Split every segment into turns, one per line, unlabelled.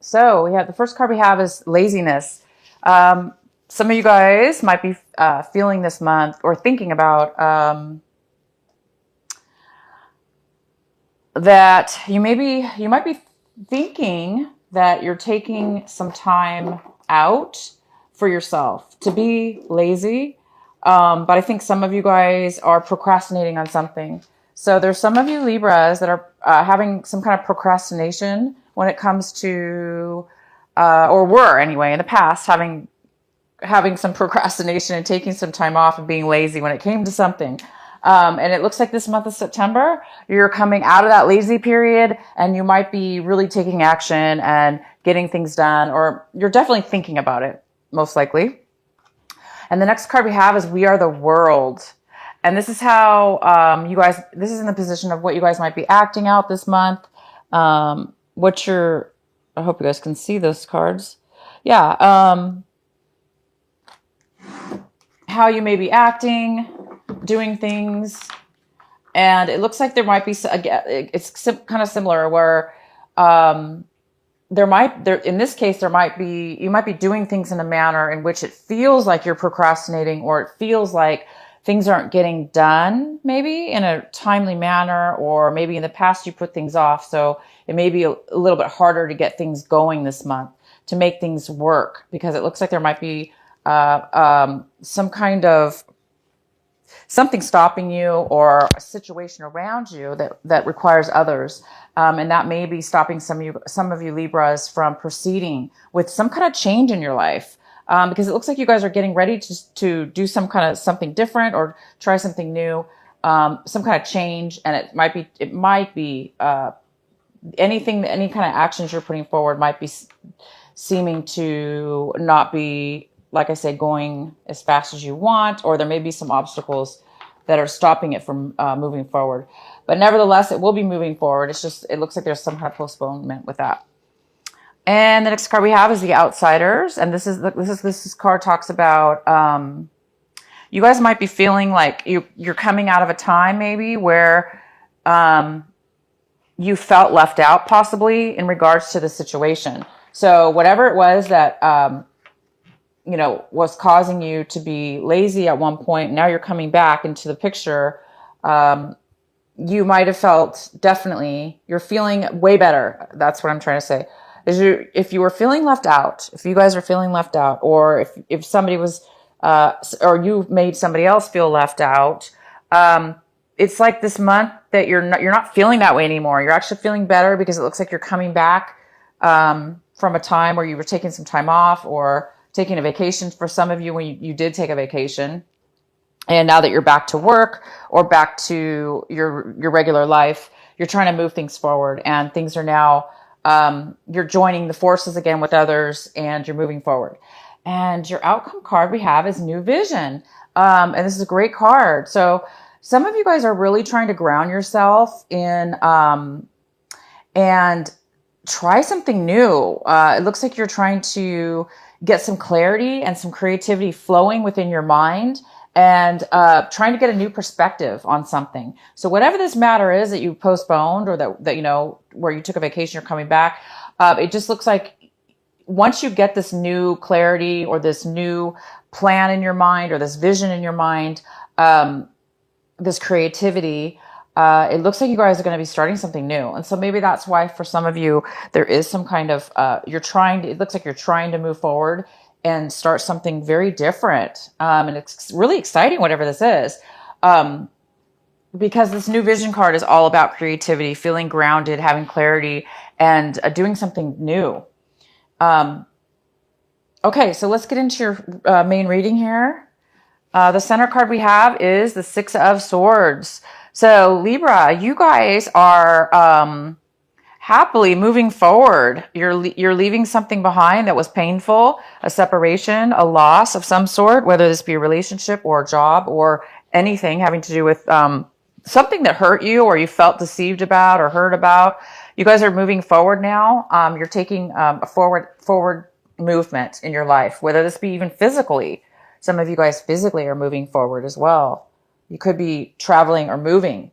So we have the first card we have is laziness. Some of you guys might be feeling this month or thinking about that you might be thinking that you're taking some time out for yourself to be lazy. But I think some of you guys are procrastinating on something. So there's some of you Libras that are having some kind of procrastination when it comes to, or were anyway in the past having some procrastination and taking some time off and being lazy when it came to something. And it looks like this month of September, you're coming out of that lazy period and you might be really taking action and getting things done, or you're definitely thinking about it, most likely. And the next card we have is We Are the World. And this is how this is in the position of what you guys might be acting out this month. I hope you guys can see those cards. Yeah. How you may be acting, doing things. And it looks like there might be, it's kind of similar where, in this case, you might be doing things in a manner in which it feels like you're procrastinating, or it feels like things aren't getting done, maybe in a timely manner, or maybe in the past you put things off. So it may be a little bit harder to get things going this month, to make things work, because it looks like there might be some kind of something stopping you, or a situation around you that requires others. And that may be stopping some of you Libras from proceeding with some kind of change in your life. Because it looks like you guys are getting ready to do some kind of something different, or try something new, some kind of change. And it might be any kind of actions you're putting forward might be seeming to not be, like I say, going as fast as you want, or there may be some obstacles that are stopping it from moving forward. But nevertheless, it will be moving forward. It looks like there's some kind of postponement with that. And the next card we have is the Outsiders, and this card talks about you guys might be feeling like you're coming out of a time maybe where you felt left out, possibly in regards to the situation. So whatever it was that was causing you to be lazy at one point, now you're coming back into the picture. You might have felt, definitely, you're feeling way better. That's what I'm trying to say. If you were feeling left out, if you guys are feeling left out, or if somebody was, or you made somebody else feel left out, it's like this month that you're not feeling that way anymore. You're actually feeling better, because it looks like you're coming back from a time where you were taking some time off, or taking a vacation for some of you when you did take a vacation. And now that you're back to work, or back to your regular life, you're trying to move things forward, and things are now, you're joining the forces again with others, and you're moving forward. And your outcome card we have is New Vision. And this is a great card. So some of you guys are really trying to ground yourself in, and try something new. It looks like you're trying to get some clarity and some creativity flowing within your mind, and trying to get a new perspective on something. So whatever this matter is that you postponed, or that where you took a vacation, you're coming back, it just looks like once you get this new clarity, or this new plan in your mind, or this vision in your mind, this creativity, it looks like you guys are going to be starting something new. And so maybe that's why for some of you, there is some kind of, it looks like you're trying to move forward and start something very different. And it's really exciting, whatever this is. Because this New Vision card is all about creativity, feeling grounded, having clarity, and doing something new. Okay, so let's get into your main reading here. The center card we have is the Six of Swords. So Libra, you guys are happily moving forward. You're leaving something behind that was painful, a separation, a loss of some sort, whether this be a relationship or a job or anything having to do with something that hurt you, or you felt deceived about or hurt about. You guys are moving forward now. You're taking a forward movement in your life, whether this be even physically. Some of you guys physically are moving forward as well. You could be traveling or moving,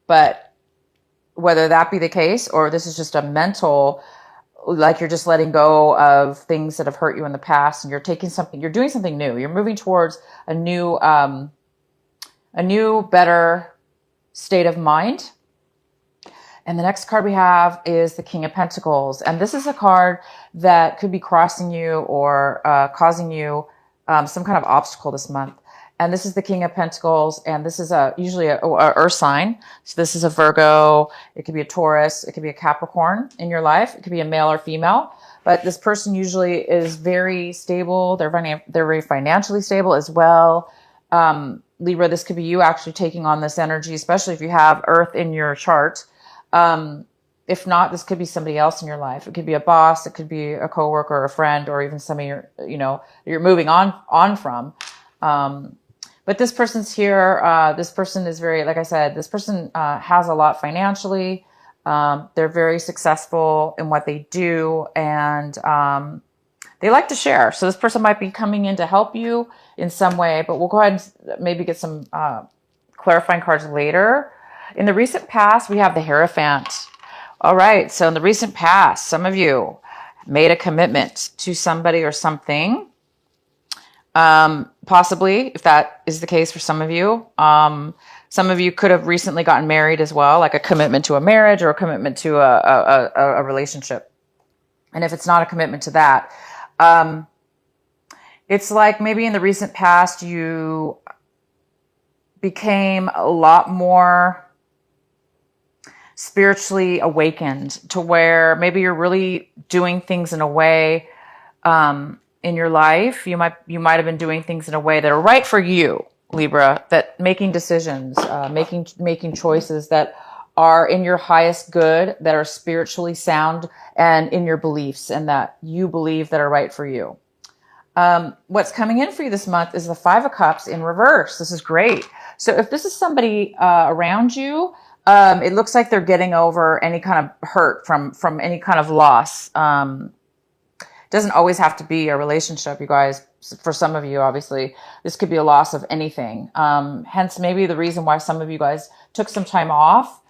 but whether that be the case, or this is just a mental like you're just letting go of things that have hurt you in the past, and you're doing something new. You're moving towards a new, better state of mind. And the next card we have is the King of Pentacles. And this is a card that could be crossing you or causing you some kind of obstacle this month. And this is the King of Pentacles. And this is usually a earth sign. So this is a Virgo. It could be a Taurus. It could be a Capricorn in your life. It could be a male or female. But this person usually is very stable. They're very financially stable as well. Libra, this could be you actually taking on this energy, especially if you have earth in your chart. If not, this could be somebody else in your life. It could be a boss. It could be a coworker or a friend, or even somebody you're moving on from. But this person's here. This person is very, like I said, this person has a lot financially. They're very successful in what they do, and they like to share. So this person might be coming in to help you in some way, but we'll go ahead and maybe get some clarifying cards later. In the recent past, we have the Hierophant. All right. So in the recent past, some of you made a commitment to somebody or something. Possibly, if that is the case for some of you. Some of you could have recently gotten married as well, like a commitment to a marriage or a commitment to a relationship. And if it's not a commitment to that, it's like maybe in the recent past, you became a lot more spiritually awakened to where maybe you're really doing things in a way in your life. You might have been doing things in a way that are right for you, Libra, that making decisions, making choices that are in your highest good, that are spiritually sound and in your beliefs, and that you believe that are right for you. What's coming in for you this month is the Five of Cups in reverse. This is great. So if this is somebody around you, it looks like they're getting over any kind of hurt from any kind of loss. Doesn't always have to be a relationship, you guys. For some of you, obviously, this could be a loss of anything. Hence, maybe the reason why some of you guys took some time off,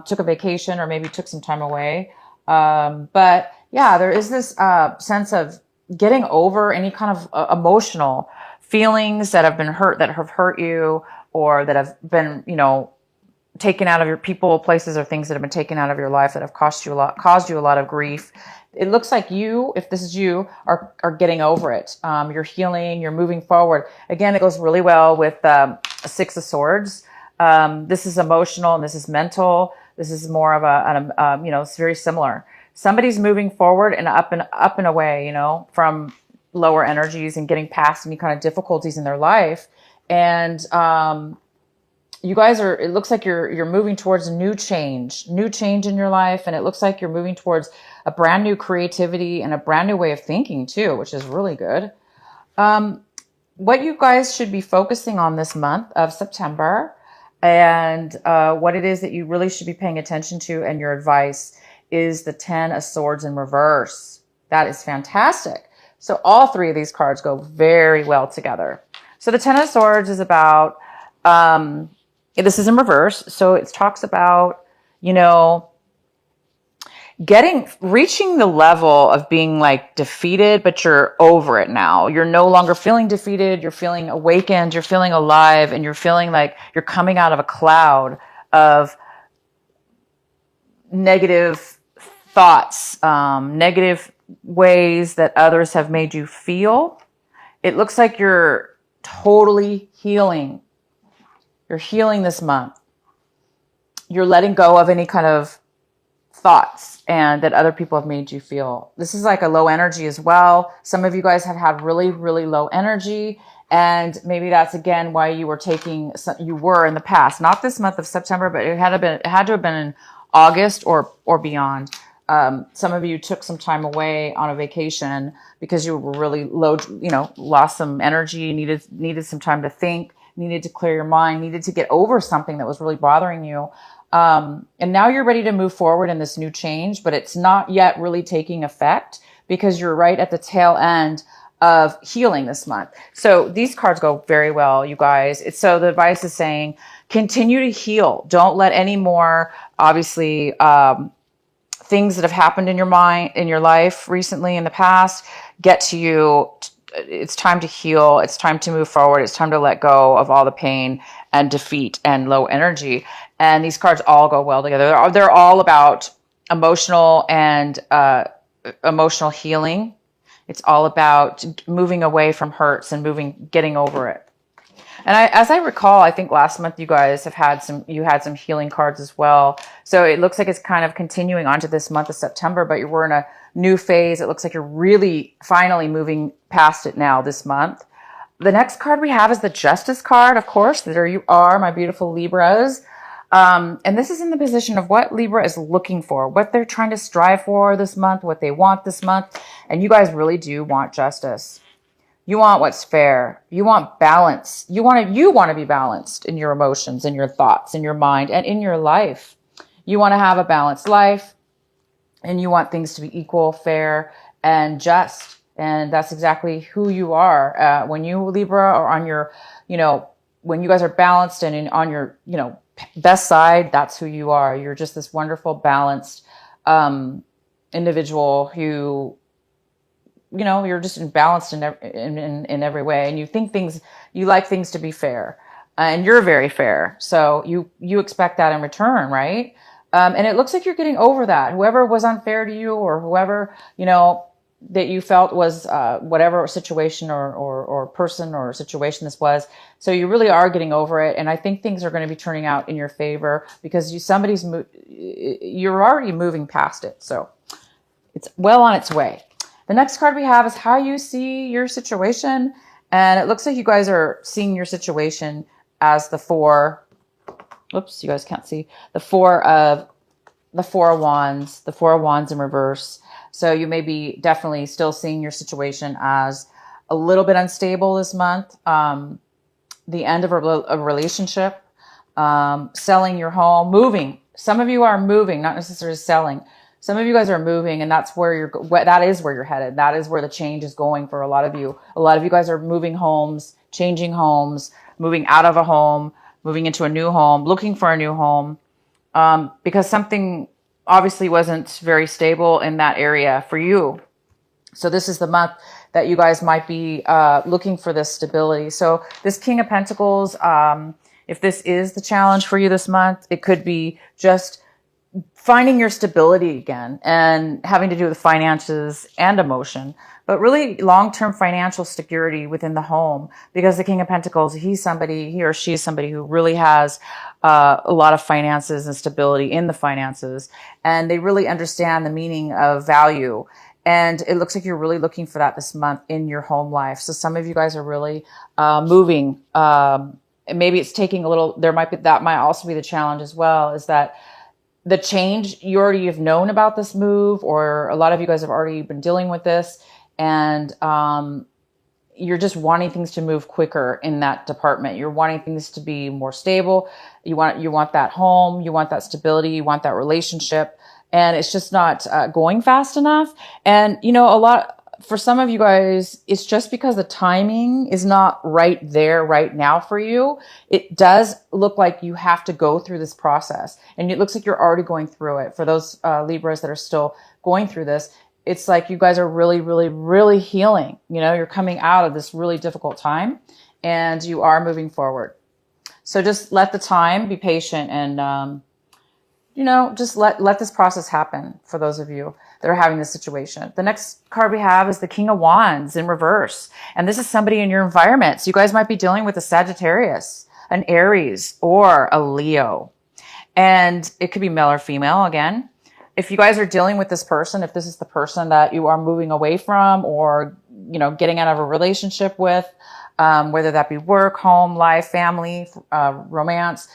took a vacation, or maybe took some time away. But yeah, there is this sense of getting over any kind of emotional feelings that have been hurt, that have hurt you, or that have been, taken out of your people, places, or things that have been taken out of your life that have caused you a lot of grief. It looks like you, if this is you, are getting over it. You're healing, you're moving forward. Again, it goes really well with a Six of Swords. This is emotional and this is mental. This is more of it's very similar. Somebody's moving forward and up and away, from lower energies and getting past any kind of difficulties in their life. And, you guys it looks like you're moving towards a new change in your life. And it looks like you're moving towards a brand new creativity and a brand new way of thinking too, which is really good. What you guys should be focusing on this month of September, and what it is that you really should be paying attention to, and your advice, is the Ten of Swords in reverse. That is fantastic. So all three of these cards go very well together. So the Ten of Swords is about, this is in reverse. So it talks about, reaching the level of being like defeated, but you're over it now. You're no longer feeling defeated. You're feeling awakened. You're feeling alive, and you're feeling like you're coming out of a cloud of negative thoughts, negative ways that others have made you feel. It looks like you're totally healing. You're healing this month. You're letting go of any kind of thoughts and that other people have made you feel. This is like a low energy as well. Some of you guys have had really, really low energy, and maybe that's again why you were in the past, not this month of September, but it had to have been in August or beyond. Some of you took some time away on a vacation because you were really low, lost some energy, needed some time to think, needed to clear your mind, needed to get over something that was really bothering you. And now you're ready to move forward in this new change, but it's not yet really taking effect because you're right at the tail end of healing this month. So these cards go very well, you guys. So the advice is saying, continue to heal. Don't let any more, obviously, things that have happened in your mind, in your life recently in the past, get to you. It's time to heal. It's time to move forward. It's time to let go of all the pain and defeat and low energy. And these cards all go well together. They're all about emotional and emotional healing. It's all about moving away from hurts and getting over it. And as I recall, I think last month you guys had some healing cards as well. So it looks like it's kind of continuing on to this month of September, but we're in a new phase. It looks like you're really finally moving past it now this month. The next card we have is the Justice card, of course. There you are, my beautiful Libras. And this is in the position of what Libra is looking for, what they're trying to strive for this month, what they want this month. And you guys really do want justice. You want what's fair. You want balance. You want to be balanced in your emotions, in your thoughts, in your mind, and in your life. You want to have a balanced life, and you want things to be equal, fair, and just. And that's exactly who you are. When you, Libra, are on your, when you guys are balanced and on your, best side, that's who you are. You're just this wonderful, balanced individual who, you're just balanced in every way. And you like things to be fair, and you're very fair. So you expect that in return, right? And it looks like you're getting over that. Whoever was unfair to you, or whoever, that you felt was whatever situation or person or situation this was. So you really are getting over it. And I think things are going to be turning out in your favor because you're already moving past it. So it's well on its way. The next card we have is how you see your situation. And it looks like you guys are seeing your situation as the four. Oops, you guys can't see. The four of wands in reverse. So you may be definitely still seeing your situation as a little bit unstable this month. The end of a relationship, selling your home, moving. Some of you are moving, not necessarily selling. Some of you guys are moving, and that is where you're headed. That is where the change is going for a lot of you. A lot of you guys are moving homes, changing homes, moving out of a home, moving into a new home, looking for a new home, because something obviously wasn't very stable in that area for you. So this is the month that you guys might be looking for this stability. So this King of Pentacles, if this is the challenge for you this month, it could be just finding your stability again and having to do with finances and emotion, but really long-term financial security within the home, because the King of Pentacles, he or she is somebody who really has a lot of finances and stability in the finances, and they really understand the meaning of value. And it looks like you're really looking for that this month in your home life. So some of you guys are really moving. And maybe it's taking a little, that might also be the challenge as well, is that the change, you already have known about this move, or a lot of you guys have already been dealing with this, and you're just wanting things to move quicker in that department. You're wanting things to be more stable. You want that home, you want that stability, you want that relationship, and it's just not going fast enough. And for some of you guys, it's just because the timing is not right there right now for you. It does look like you have to go through this process, and it looks like you're already going through it. For those Libras that are still going through this, it's like you guys are really, really, really healing. You're coming out of this really difficult time, and you are moving forward. So just let the time, be patient, and just let this process happen for those of you that are having this situation. The next card we have is the King of Wands in reverse. And this is somebody in your environment. So you guys might be dealing with a Sagittarius, an Aries, or a Leo. And it could be male or female again. If you guys are dealing with this person, if this is the person that you are moving away from, or, getting out of a relationship with, whether that be work, home, life, family, romance,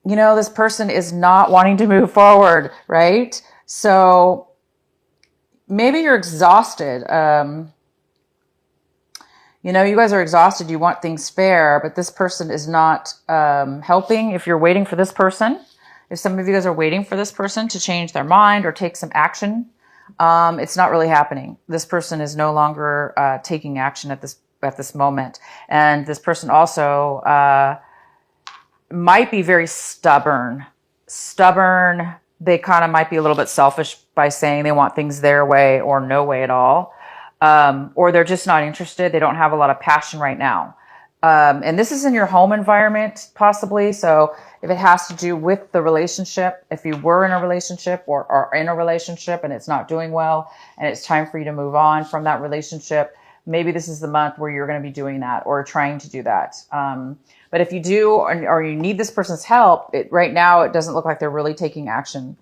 this person is not wanting to move forward, right? So maybe you're exhausted. You guys are exhausted. You want things fair, but this person is not helping. If you're waiting for this person, if some of you guys are waiting for this person to change their mind or take some action, it's not really happening. This person is no longer taking action at this moment. And this person also might be very stubborn, they kind of might be a little bit selfish by saying they want things their way or no way at all. Or they're just not interested. They don't have a lot of passion right now. And this is in your home environment, possibly. So if it has to do with the relationship, if you were in a relationship or are in a relationship and it's not doing well and it's time for you to move on from that relationship, maybe this is the month where you're going to be doing that or trying to do that. But if you do, or you need this person's help, right now it doesn't look like they're really taking action.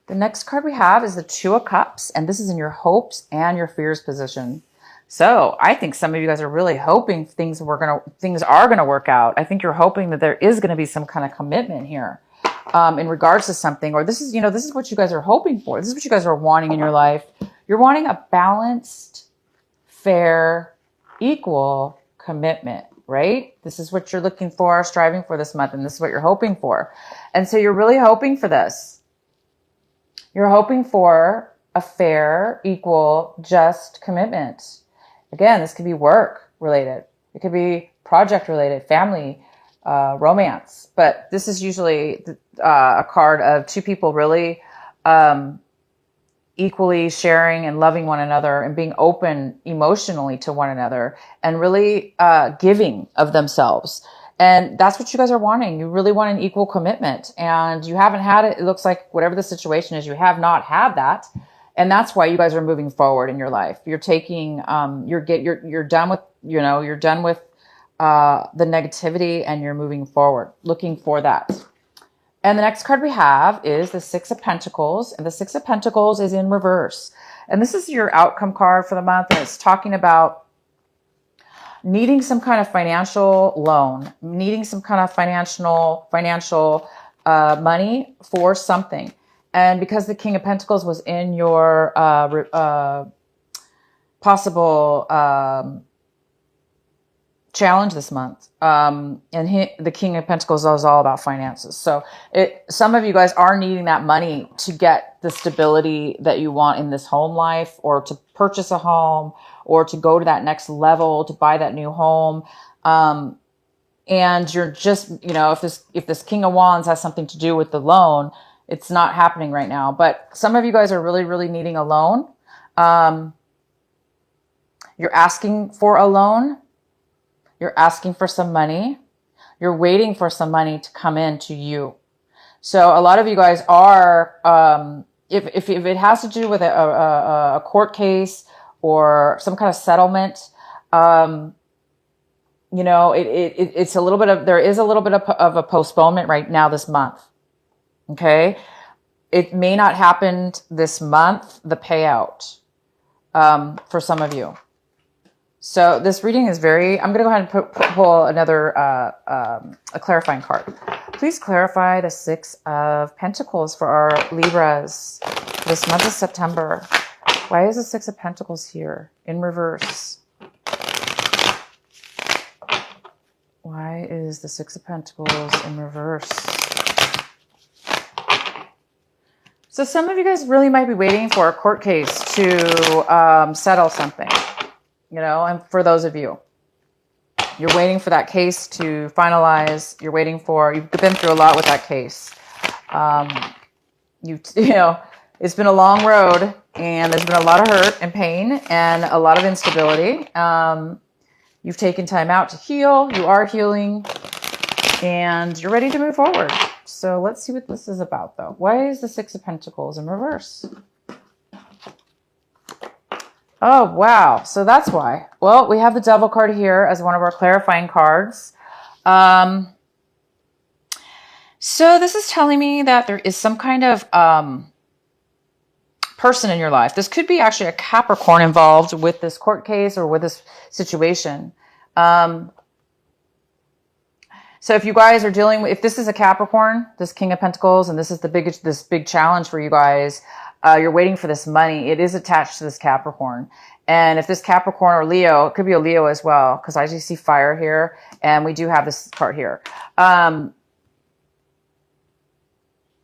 The next card we have is the Two of Cups, and this is in your hopes and your fears position. So I think some of you guys are really hoping things are going to work out. I think you're hoping that there is going to be some kind of commitment here in regards to something, or this is what you guys are hoping for. This is what you guys are wanting in your life. You're wanting a balanced, fair, equal commitment, right? This is what you're looking for, striving for this month, and this is what you're hoping for. And so you're really hoping for this. You're hoping for a fair, equal, just commitment. Again, this could be work related. It could be project related, family, romance. But this is usually a card of two people really equally sharing and loving one another and being open emotionally to one another and really giving of themselves. And that's what you guys are wanting. You really want an equal commitment, and you haven't had it. It looks like whatever the situation is, you have not had that. And that's why you guys are moving forward in your life. You're taking, you're done with, you're done with the negativity, and you're moving forward, looking for that. And the next card we have is the Six of Pentacles, and the Six of Pentacles is in reverse. And this is your outcome card for the month, and it's talking about needing some kind of financial loan, needing some kind of financial money for something. And because the King of Pentacles was in your possible challenge this month, and the King of Pentacles is all about finances. So some of you guys are needing that money to get the stability that you want in this home life, or to purchase a home, or to go to that next level, to buy that new home. And you're just, if this King of Wands has something to do with the loan, it's not happening right now. But some of you guys are really, really needing a loan. You're asking for a loan. You're asking for some money. You're waiting for some money to come in to you. So a lot of you guys are, if it has to do with a court case or some kind of settlement, it's a little bit of, there is a little bit of a postponement right now this month. Okay. It may not happen this month, the payout, for some of you. So this reading is I'm going to go ahead and pull another, a clarifying card. Please clarify the Six of Pentacles for our Libras this month of September. Why is the Six of Pentacles here in reverse? Why is the Six of Pentacles in reverse? So some of you guys really might be waiting for a court case to settle something, and for those of you, you're waiting for that case to finalize. You've been through a lot with that case. It's been a long road, and there's been a lot of hurt and pain and a lot of instability. You've taken time out to heal. You are healing, and you're ready to move forward. So let's see what this is about, though. Why is the Six of Pentacles in reverse? Oh, wow. So that's why. Well, we have the Devil card here as one of our clarifying cards. So this is telling me that there is some kind of person in your life. This could be actually a Capricorn involved with this court case or with this situation. So if you guys are dealing with, if this is a Capricorn, this King of Pentacles, and this is this big challenge for you guys, you're waiting for this money. It is attached to this Capricorn. And if this Capricorn or Leo, it could be a Leo as well, because I just see fire here, and we do have this card here.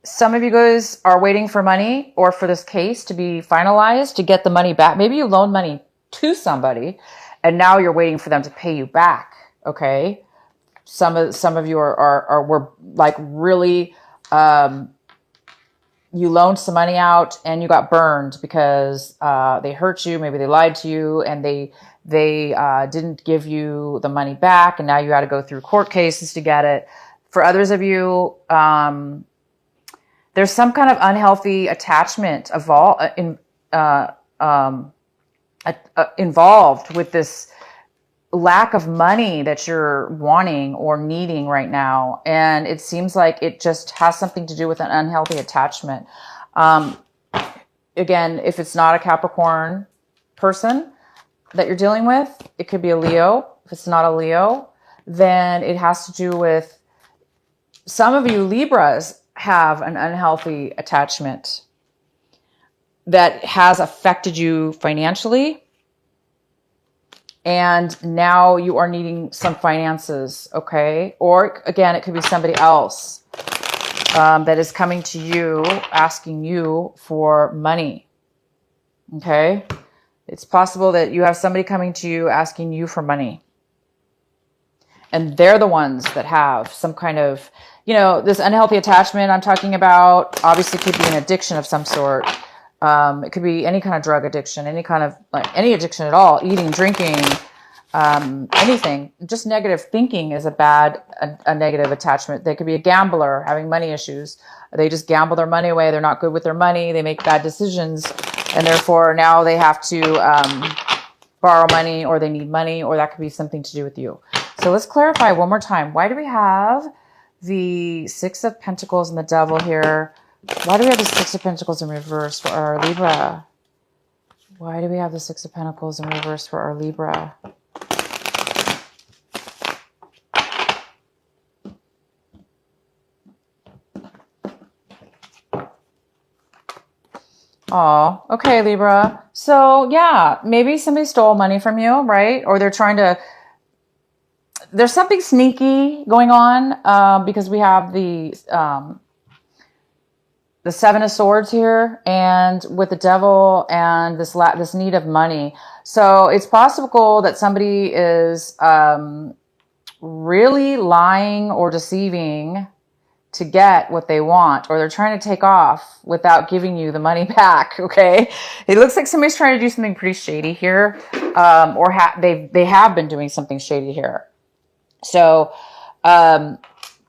Some of you guys are waiting for money or for this case to be finalized to get the money back. Maybe you loaned money to somebody, and now you're waiting for them to pay you back. Okay. Some of you were like really, you loaned some money out and you got burned because they hurt you, maybe they lied to you, and they didn't give you the money back, and now you got to go through court cases to get it. For others of you, there's some kind of unhealthy attachment involved with this lack of money that you're wanting or needing right now. And it seems like it just has something to do with an unhealthy attachment. Again, if it's not a Capricorn person that you're dealing with, it could be a Leo. If it's not a Leo, then it has to do with, some of you Libras have an unhealthy attachment that has affected you financially. And now you are needing some finances, okay? Or again, it could be somebody else that is coming to you, asking you for money, okay? It's possible that you have somebody coming to you asking you for money. And they're the ones that have some kind of, this unhealthy attachment I'm talking about, obviously could be an addiction of some sort. It could be any kind of drug addiction, any kind of, any addiction at all, eating, drinking, anything. Just negative thinking is a negative attachment. They could be a gambler having money issues. They just gamble their money away. They're not good with their money. They make bad decisions, and therefore now they have to borrow money, or they need money, or that could be something to do with you. So let's clarify one more time. Why do we have the Six of Pentacles and the Devil here? Why do we have the Six of Pentacles in reverse for our Libra? Why do we have the Six of Pentacles in reverse for our Libra? Oh, okay, Libra. So yeah, maybe somebody stole money from you, right? Or there's something sneaky going on, because we have the Seven of Swords here, and with the Devil and this need of money. So it's possible that somebody is really lying or deceiving to get what they want, or they're trying to take off without giving you the money back. Okay, it looks like somebody's trying to do something pretty shady here, or they have been doing something shady here. So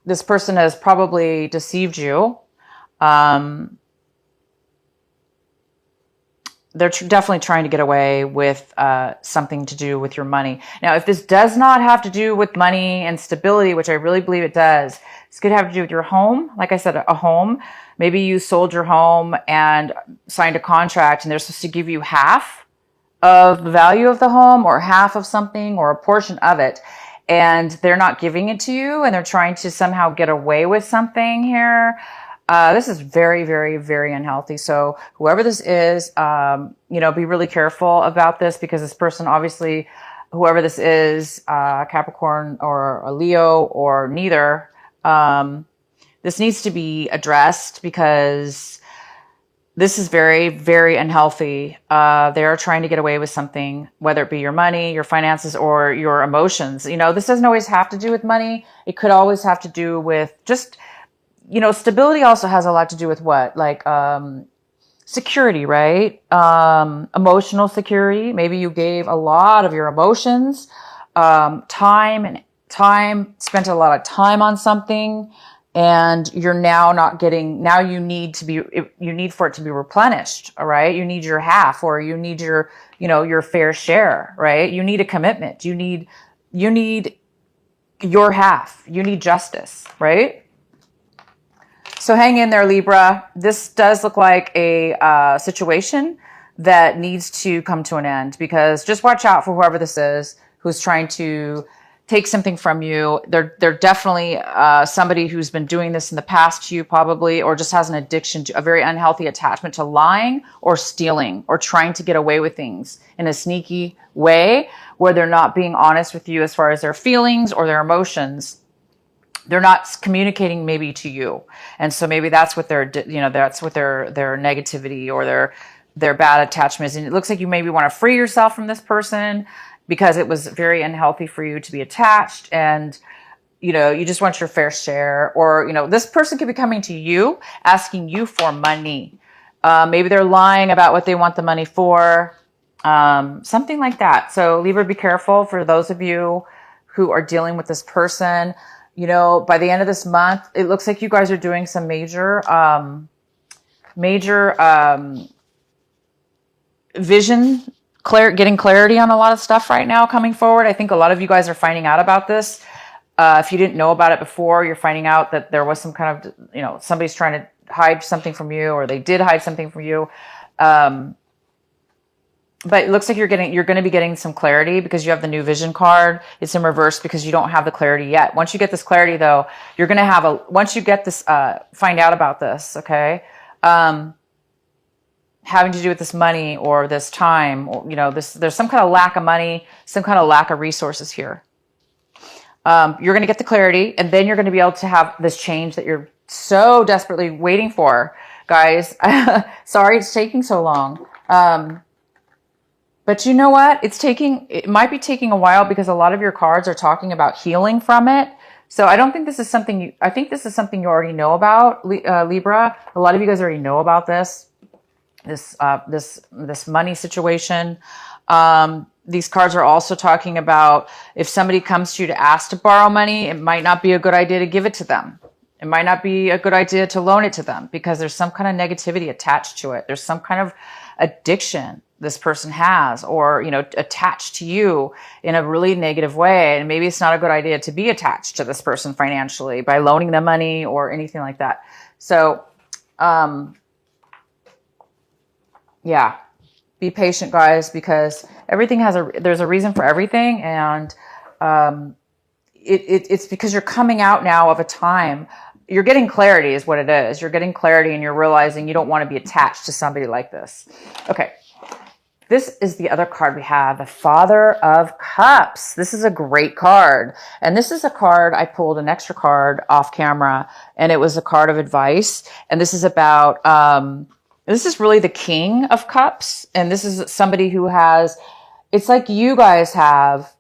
this person has probably deceived you. They're definitely trying to get away with something to do with your money. Now, if this does not have to do with money and stability, which I really believe it does, this could have to do with your home. Like I said, a home. Maybe you sold your home and signed a contract, and they're supposed to give you half of the value of the home, or half of something, or a portion of it. And they're not giving it to you, and they're trying to somehow get away with something here. This is very, very, very unhealthy. So whoever this is, be really careful about this, because this person, obviously, whoever this is, Capricorn or a Leo or neither, this needs to be addressed, because this is very, very unhealthy. They are trying to get away with something, whether it be your money, your finances, or your emotions. This doesn't always have to do with money. It could always have to do with just, stability also has a lot to do with what? Like, security, right? Emotional security. Maybe you gave a lot of your emotions, spent a lot of time on something, and you're now not getting, now you need for it to be replenished. All right. You need your half, or you need your fair share, right? You need a commitment. You need your half. You need justice, right? So hang in there, Libra. This does look like a situation that needs to come to an end, because just watch out for whoever this is who's trying to take something from you. They're definitely somebody who's been doing this in the past to you, probably, or just has an addiction to a very unhealthy attachment to lying or stealing or trying to get away with things in a sneaky way, where they're not being honest with you as far as their feelings or their emotions. They're not communicating maybe to you. And so maybe that's what that's what their negativity or their bad attachment is. And it looks like you maybe want to free yourself from this person, because it was very unhealthy for you to be attached. And, you just want your fair share, or, this person could be coming to you, asking you for money. Maybe they're lying about what they want the money for, something like that. So Libra, be careful for those of you who are dealing with this person. By the end of this month, it looks like you guys are doing some major vision, getting clarity on a lot of stuff right now coming forward. I think a lot of you guys are finding out about this. If you didn't know about it before, you're finding out that there was some kind of, somebody's trying to hide something from you, or they did hide something from you. But it looks like you're going to be getting some clarity because you have the new vision card. It's in reverse because you don't have the clarity yet. Once you get this clarity though, you're going to have once you get this, find out about this, okay? Having to do with this money or this time, or, there's some kind of lack of money, some kind of lack of resources here. You're going to get the clarity, and then you're going to be able to have this change that you're so desperately waiting for, guys. Sorry it's taking so long. But you know what? It might be taking a while because a lot of your cards are talking about healing from it. So I don't think this is something I think this is something you already know about, Libra. A lot of you guys already know about this money situation. These cards are also talking about if somebody comes to you to ask to borrow money, it might not be a good idea to give it to them. It might not be a good idea to loan it to them because there's some kind of negativity attached to it. There's some kind of addiction this person has, or, attached to you in a really negative way. And maybe it's not a good idea to be attached to this person financially by loaning them money or anything like that. So, yeah, be patient, guys, because everything there's a reason for everything. And, it's because you're coming out now of a time. You're getting clarity is what it is. You're getting clarity and you're realizing you don't want to be attached to somebody like this. Okay. This is the other card we have, the Father of Cups. This is a great card. And this is a card, I pulled an extra card off camera, and it was a card of advice. And this is about, this is really the King of Cups. And this is somebody who it's like you guys have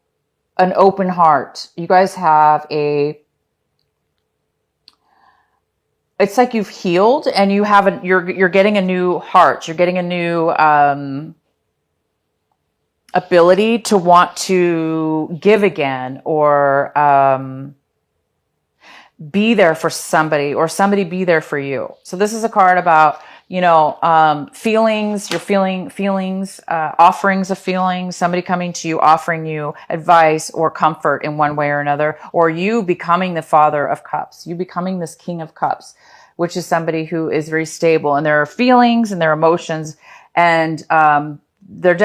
an open heart. You guys have it's like you've healed and you're getting a new heart. You're getting a new, ability to want to give again, or be there for somebody, or somebody be there for you. So this is a card about, feelings, you're feeling feelings, offerings of feelings, somebody coming to you, offering you advice or comfort in one way or another, or you becoming the Father of Cups, you becoming this King of Cups, which is somebody who is very stable in their feelings and their emotions. And, they're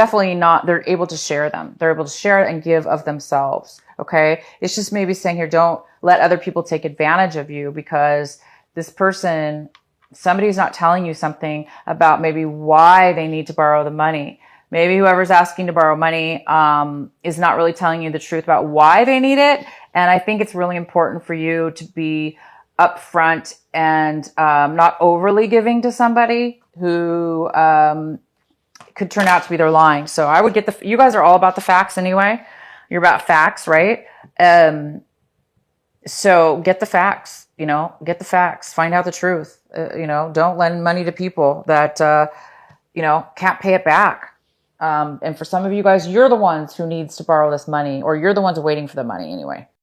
able to share them. They're able to share and give of themselves. Okay. It's just maybe saying here, don't let other people take advantage of you, because this person, somebody's not telling you something about maybe why they need to borrow the money. Maybe whoever's asking to borrow money, is not really telling you the truth about why they need it. And I think it's really important for you to be upfront and, not overly giving to somebody who, could turn out to be they're lying. So I would you guys are all about the facts anyway. You're about facts, right? So get the facts, get the facts, find out the truth. Don't lend money to people that, can't pay it back. And for some of you guys, you're the ones who needs to borrow this money, or you're the ones waiting for the money anyway.